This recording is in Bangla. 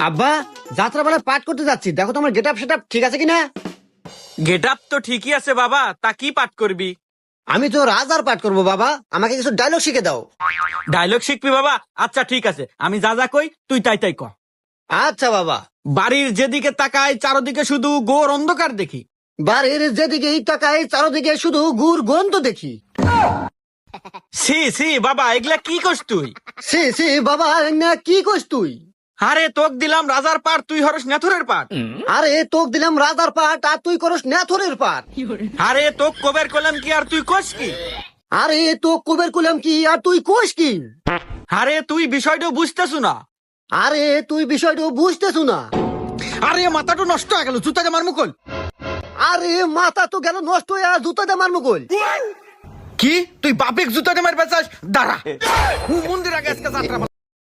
আব্বা, যাত্রা বেলা পাঠ করতে যাচ্ছি, দেখো তোমার গেট আপ সেট আপ ঠিক আছে কিনা। গেট আপ তো ঠিকই আছে বাবা, তা কি পাঠ করবি? আমি তো রাজার পাঠ করবো বাবা, আমাকে কিছু ডায়লগ শিখে দাও। ডায়লগ শিখবি বাবা? আচ্ছা ঠিক আছে, আমি যা যা কই তুই তাই তাই ক। আচ্ছা বাবা। বাড়ির যেদিকে তাকাই চারদিকে শুধু ঘোর অন্ধকার দেখি। বাড়ির যেদিকে তাকাই চারদিকে শুধু গুড় গন্ধ দেখি। সি সি বাবা, এগুলা কি করছ তুই? সি সি বাবা, না কি কইস তুই? আরে তোক দিলাম রাজার পাঠ, তুই হরস নেথুরের পাঠ। আরে তোক দিলাম রাজার পাঠ আর তুই করস নেথরের পাঠ। আরে তোক কবের কলাম কি আর তুই কস কি? আরে তো কুবের কুলাম কি আর তুই কোষ কি? আরে তুই বিষয়টা বুঝতেছু না। আরে তুই বিষয়টা বুঝতেছু না। আরে মাথাটা নষ্ট হয়ে গেল, জুতাকে মার মুকল। আরে মাথা তো গেল নষ্ট হয়ে আর জুতা দিয়ে মারমু কই? কি তুই বাপেক জুতাকে মার বেচাস? দাঁড়া, মন্দির আগে আজকে যাত্রা